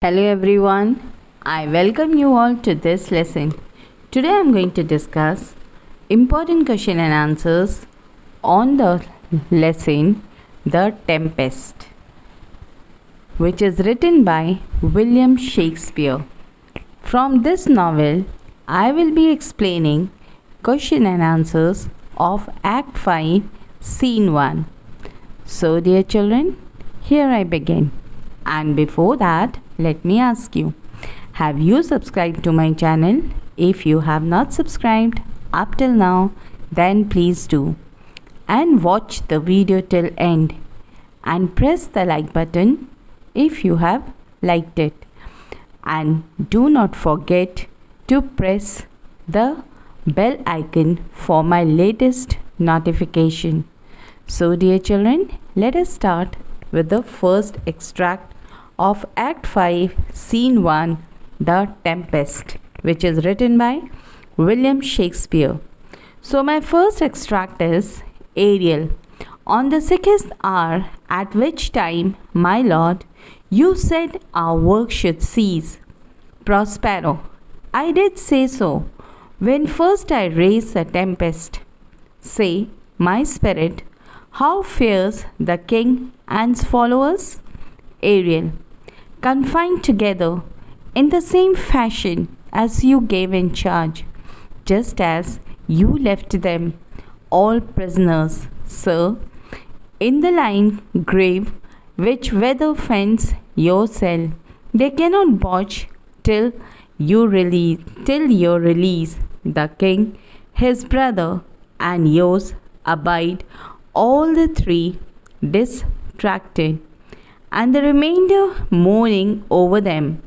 Hello everyone, I welcome you all to this lesson. Today I am going to discuss important question and answers on the lesson The Tempest, which is written by William Shakespeare. From this novel, I will be explaining question and answers of Act 5, Scene 1. So dear children, here I begin. And before that, let me ask you, have you subscribed to my channel? If you have not subscribed up till now, then please do. And watch the video till end. And press the like button if you have liked it. And do not forget to press the bell icon for my latest notification. So dear children, let us start with the first extract of Act 5, Scene 1, The Tempest, which is written by William Shakespeare. So my first extract is Ariel. On the 6th hour, at which time, my lord, you said our work should cease. Prospero. I did say so, when first I raised the tempest. Say, my spirit, how fares the king and his followers? Ariel. Confined together in the same fashion as you gave in charge, just as you left them all prisoners, sir, in the line grave which weather fence your cell. They cannot watch till you release the king, his brother, and yours abide, all the three distracted, and the remainder mourning over them,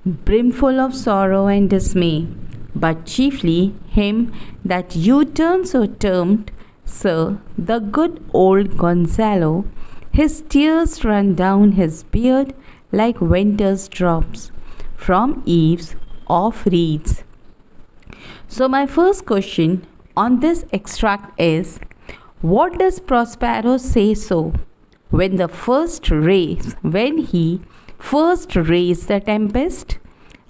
brimful of sorrow and dismay, but chiefly him that you so termed, sir, the good old Gonzalo. His tears run down his beard like winter's drops from eaves of reeds. So my first question on this extract is, what does Prospero say so? When he first raised the tempest?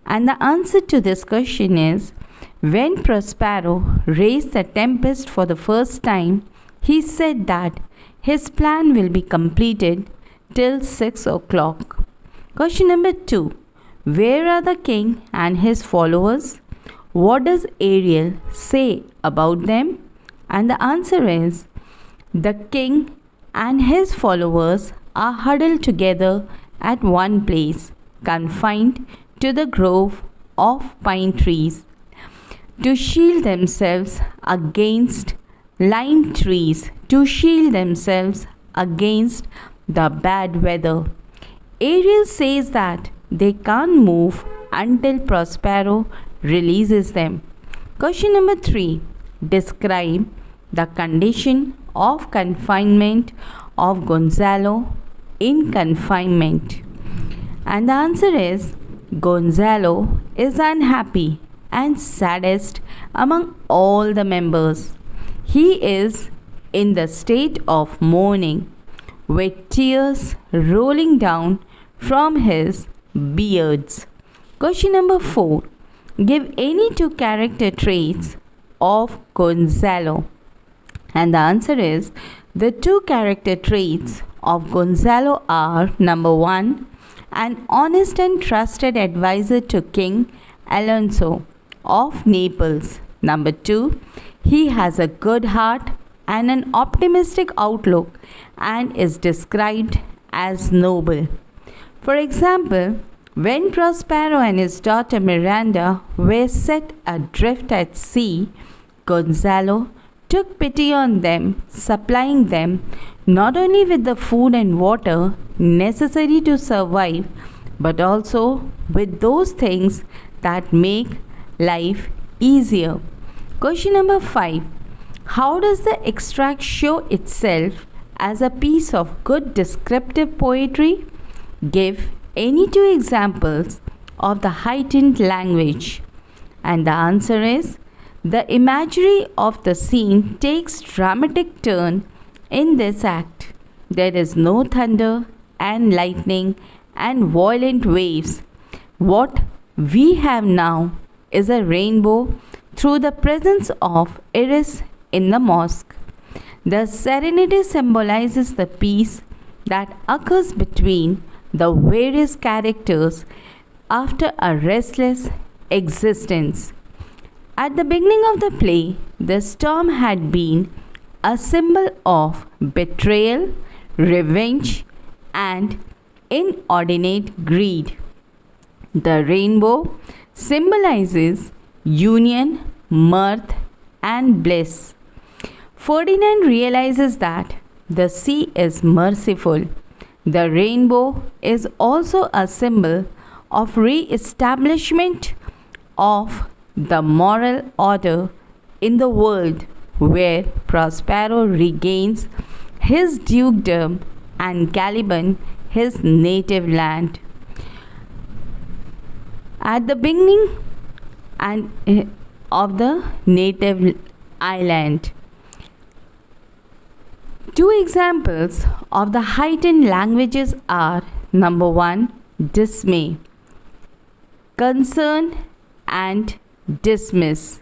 And the answer to this question is, when Prospero raised the tempest for the first time, he said that his plan will be completed till 6 o'clock. Question number 2. Where are the king and his followers? What does Ariel say about them? And the answer is, the king and his followers are huddled together at one place, confined to the grove of pine trees, to shield themselves against lime trees, to shield themselves against the bad weather. Ariel says that they can't move until Prospero releases them. Question number 3. Describe the condition of confinement of Gonzalo in confinement. And the answer is, Gonzalo is unhappy and saddest among all the members. He is in the state of mourning, with tears rolling down from his beards. Question number 4. Give any 2 character traits of Gonzalo. And the answer is, the 2 character traits of Gonzalo are, number 1, an honest and trusted advisor to King Alonso of Naples. Number 2, he has a good heart and an optimistic outlook and is described as noble. For example, when Prospero and his daughter Miranda were set adrift at sea, Gonzalo took pity on them, supplying them not only with the food and water necessary to survive, but also with those things that make life easier. Question number 5. How does the extract show itself as a piece of good descriptive poetry? Give any 2 examples of the heightened language. And the answer is, the imagery of the scene takes dramatic turn in this act. There is no thunder and lightning and violent waves, what we have now is a rainbow through the presence of iris in the mosque. The serenity symbolizes the peace that occurs between the various characters after a restless existence. At the beginning of the play, the storm had been a symbol of betrayal, revenge, and inordinate greed. The rainbow symbolizes union, mirth, and bliss. Ferdinand realizes that the sea is merciful. The rainbow is also a symbol of re-establishment of the moral order in the world, where Prospero regains his dukedom and Caliban his native land. At the beginning of the native island. Two examples of the heightened languages are number 1, dismay, concern and dismiss,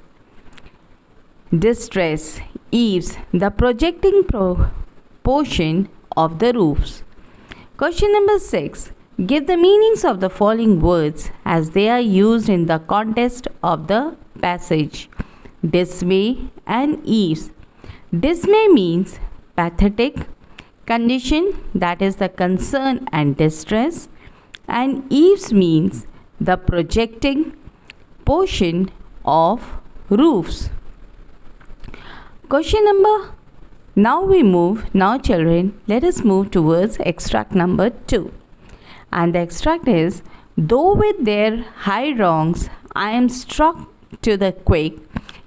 distress, eaves, the projecting portion of the roofs. Question number 6. Give the meanings of the following words as they are used in the context of the passage. Dismay and eaves. Dismay means pathetic condition, that is the concern and distress, and eaves means the projecting portion of roofs. Question number. Now children, let us move towards extract number 2. And the extract is, though with their high wrongs I am struck to the quick,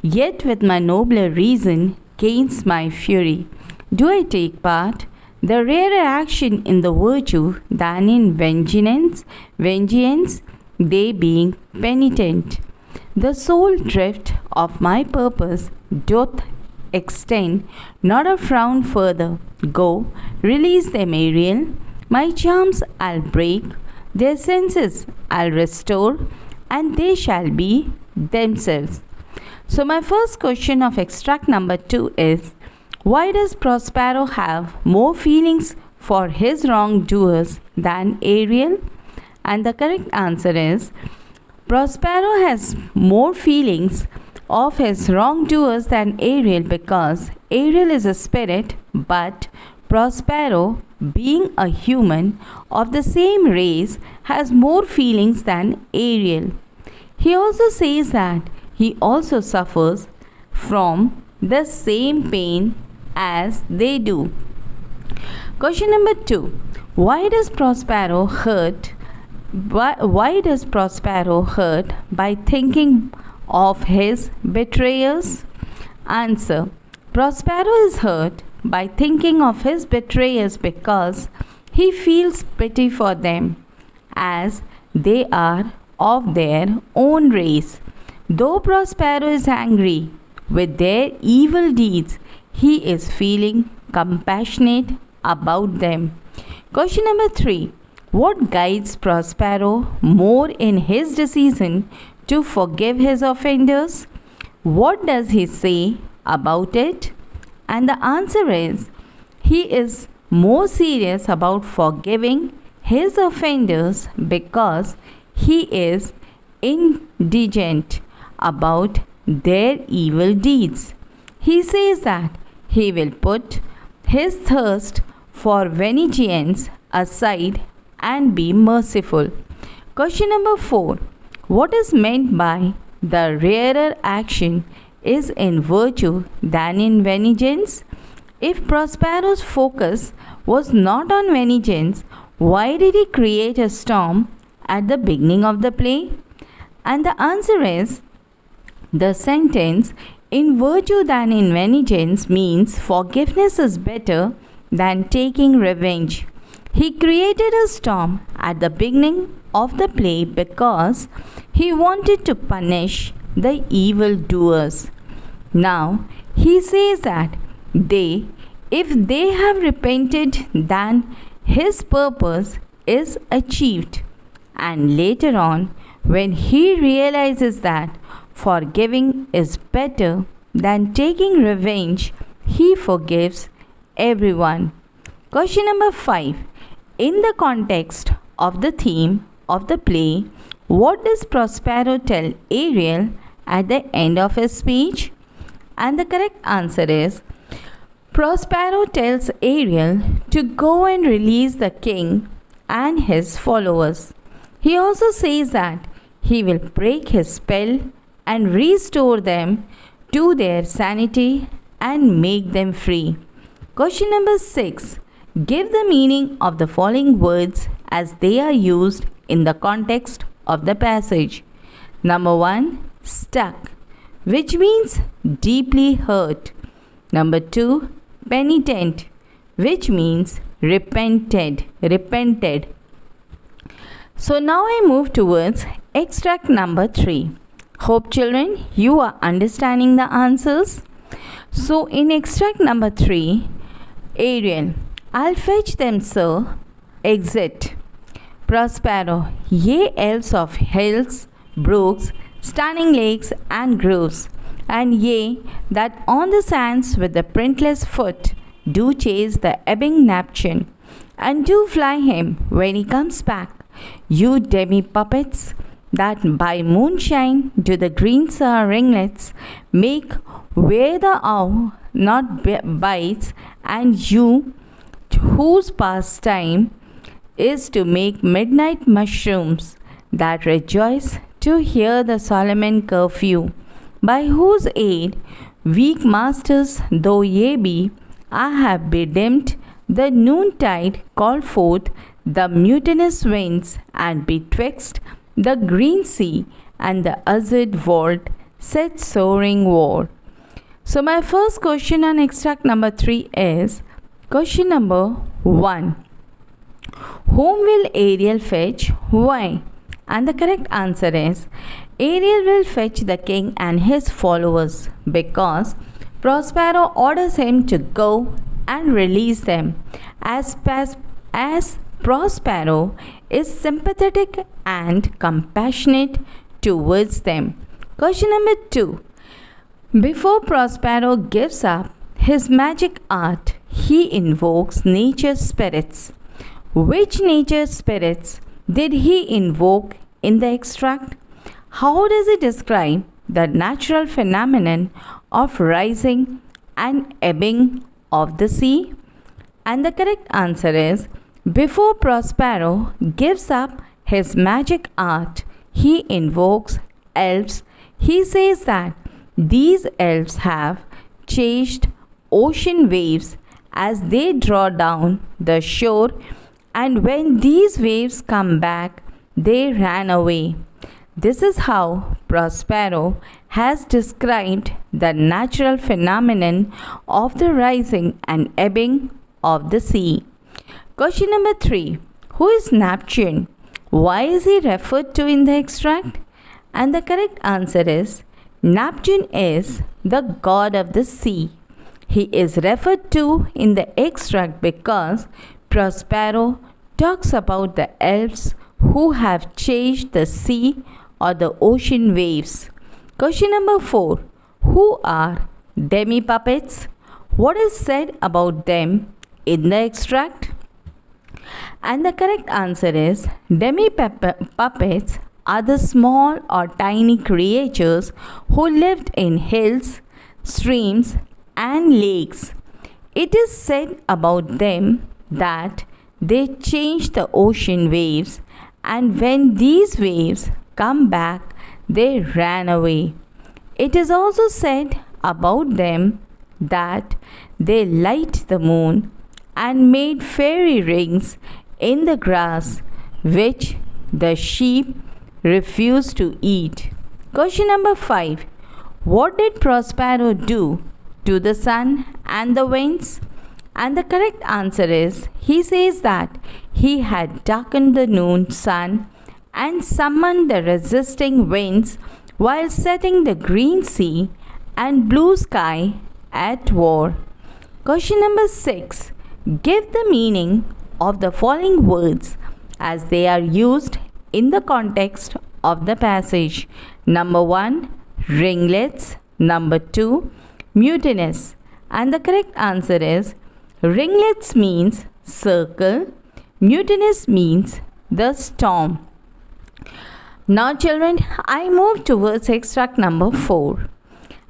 yet with my nobler reason gains my fury. Do I take part? The rarer action in the virtue than in vengeance, they being penitent. The sole drift of my purpose doth extend, not a frown further. Go, release them, Ariel. My charms I'll break, their senses I'll restore, and they shall be themselves. So my first question of extract number 2 is, why does Prospero have more feelings for his wrongdoers than Ariel? And the correct answer is, Prospero has more feelings of his wrongdoers than Ariel because Ariel is a spirit, but Prospero, being a human of the same race, has more feelings than Ariel. He also says that he also suffers from the same pain as they do. Question number 2. Why does Prospero hurt by thinking of his betrayers? Answer. Prospero is hurt by thinking of his betrayers because he feels pity for them, as they are of their own race. Though Prospero is angry with their evil deeds, he is feeling compassionate about them. Question number 3. What guides Prospero more in his decision to forgive his offenders? What does he say about it? And the answer is, he is more serious about forgiving his offenders because he is indignant about their evil deeds. He says that he will put his thirst for vengeance aside and be merciful. Question number 4. What is meant by the rarer action is in virtue than in vengeance? If Prospero's focus was not on vengeance, why did he create a storm at the beginning of the play? And the answer is, the sentence in virtue than in vengeance means forgiveness is better than taking revenge. He created a storm at the beginning of the play because he wanted to punish the evildoers. Now he says that if they have repented, then his purpose is achieved. And later on, When he realizes that forgiving is better than taking revenge, he forgives everyone. Question number 5. In the context of the theme of the play, what does Prospero tell Ariel at the end of his speech? And the correct answer is Prospero tells Ariel to go and release the king and his followers. He also says that he will break his spell and restore them to their sanity and make them free. Question number 6. Give the meaning of the following words as they are used in the context of the passage. Number 1. Stuck, which means deeply hurt. Number 2. Penitent, which means repented. So now I move towards extract number 3. Hope children, you are understanding the answers. So in extract number 3, Ariel, I'll fetch them, sir. Exit. Prospero, ye elves of hills, brooks, stunning lakes and groves, and ye that on the sands with the printless foot do chase the ebbing Neptune, and do fly him when he comes back, you demi-puppets, that by moonshine do the green ringlets make where the owl not bites, and you whose pastime is to make midnight mushrooms that rejoice to hear the Solomon curfew, by whose aid, weak masters though ye be, I have bedimmed the noontide, called forth the mutinous winds, and betwixt the green sea and the azure vault set soaring war. So my first question on extract number 3 is question number 1. Whom will Ariel fetch? Why? And the correct answer is Ariel will fetch the king and his followers because Prospero orders him to go and release them as Prospero is sympathetic and compassionate towards them. Question number 2. Before Prospero gives up his magic art, he invokes nature spirits. Which nature spirits did he invoke in the extract? How does he describe the natural phenomenon of rising and ebbing of the sea? And the correct answer is before Prospero gives up his magic art, he invokes elves. He says that these elves have chased ocean waves as they draw down the shore, and when these waves come back, they ran away. This is how Prospero has described the natural phenomenon of the rising and ebbing of the sea. Question number 3. Who is Neptune? Why is he referred to in the extract? And the correct answer is Neptune is the god of the sea. He is referred to in the extract because Prospero talks about the elves who have chased the sea or the ocean waves. Question number 4. Who are demi-puppets? What is said about them in the extract? And the correct answer is demi-puppets are the small or tiny creatures who lived in hills, streams, and lakes. It is said about them that they change the ocean waves, and when these waves come back, they ran away. It is also said about them that they light the moon and made fairy rings in the grass, which the sheep refused to eat. Question number 5. What did Prospero do to the sun and the winds? And the correct answer is he says that he had darkened the noon sun and summoned the resisting winds while setting the green sea and blue sky at war. Question number 6. Give the meaning of the following words as they are used in the context of the passage. Number 1, ringlets. Number 2, mutinous. And the correct answer is ringlets means circle, mutinous means the storm. Now children, I move towards extract number 4.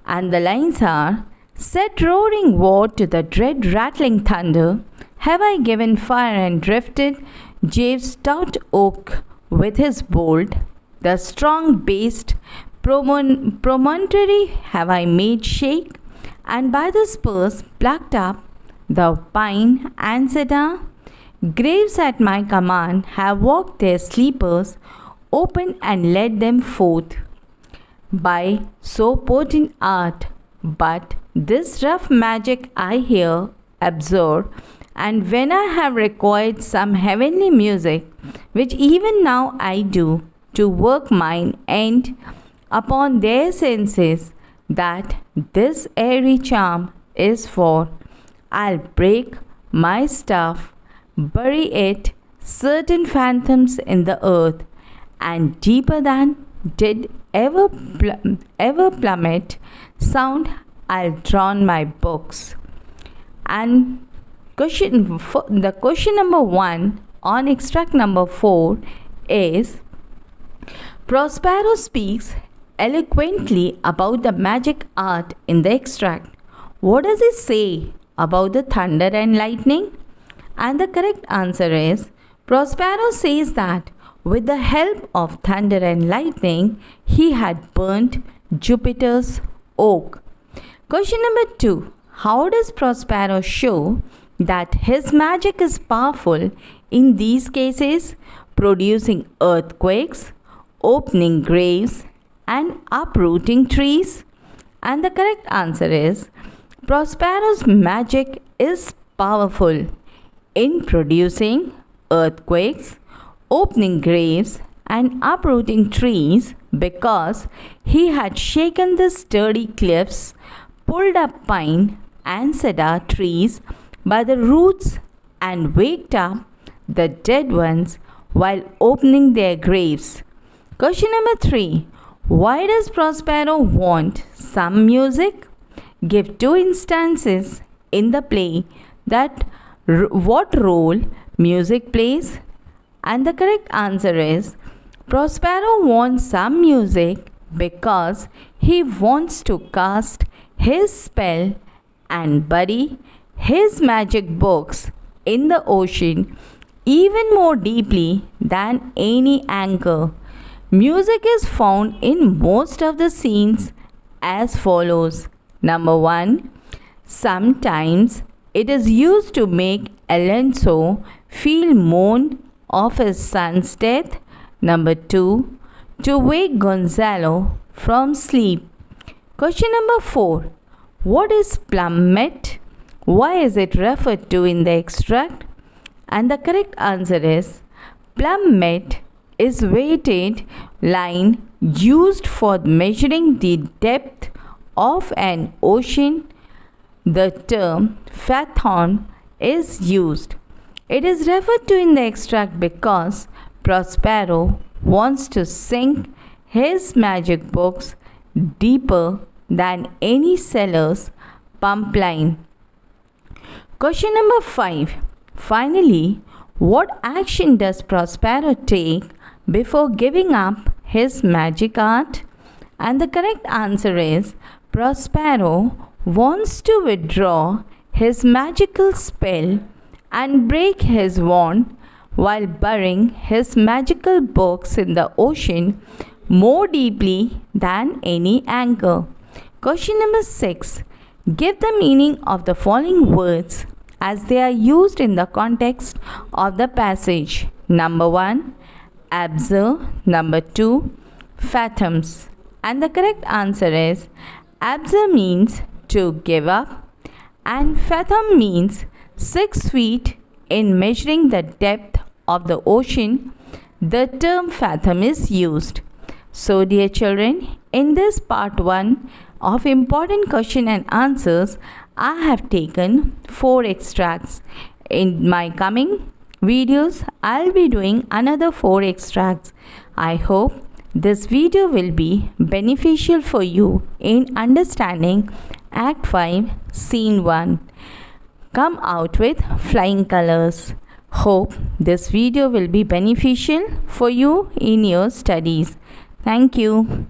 And the lines are, set roaring war to the dread rattling thunder, have I given fire and drifted Jave's stout oak with his bolt, the strong-based promontory have I made shake, and by the spurs plucked up the pine and cedar. Graves at my command have walked their sleepers, opened and led them forth by so potent art. But this rough magic I here absorb, and when I have required some heavenly music, which even now I do, to work mine end upon their senses, that this airy charm is for, I'll break my staff, bury it, certain phantoms in the earth, and deeper than did ever plummet sound, I'll drown my books. And the question number 1 on extract number 4 is, Prospero speaks eloquently about the magic art in the extract. What does he say about the thunder and lightning? And the correct answer is, Prospero says that with the help of thunder and lightning, he had burnt Jupiter's oak. Question number 2. How does Prospero show that his magic is powerful in these cases, producing earthquakes, opening graves, and uprooting trees? And the correct answer is, Prospero's magic is powerful in producing earthquakes, opening graves, and uprooting trees because he had shaken the sturdy cliffs, pulled up pine and cedar trees by the roots, and waked up the dead ones while opening their graves. Question number 3. Why does Prospero want some music? Give 2 instances in the play that what role music plays. And the correct answer is, Prospero wants some music because he wants to cast his spell and bury his magic books in the ocean even more deeply than any anchor. Music is found in most of the scenes as follows. Number 1. Sometimes it is used to make Alonso feel mourn of his son's death. Number 2. To wake Gonzalo from sleep. Question number 4. What is plummet? Why is it referred to in the extract? And the correct answer is, plummet is weighted line used for measuring the depth of an ocean. The term fathom is used. It is referred to in the extract because Prospero wants to sink his magic books deeper than any seller's pump line. Question number 5. Finally, what action does Prospero take before giving up his magic art? And the correct answer is, Prospero wants to withdraw his magical spell and break his wand while burying his magical books in the ocean more deeply than any anchor. Question number 6. Give the meaning of the following words as they are used in the context of the passage. Number 1, absurd. Number 2, phantoms. And the correct answer is, absurd means to give up, and fathom means 6 feet in measuring the depth of the ocean. The term fathom is used. So dear children, in this part 1 of important question and answers, I have taken 4 extracts. In my coming videos, I'll be doing another 4 extracts. I hope This video will be beneficial for you in understanding Act 5, Scene 1. Come out with flying colors. Hope this video will be beneficial for you in your studies. Thank you.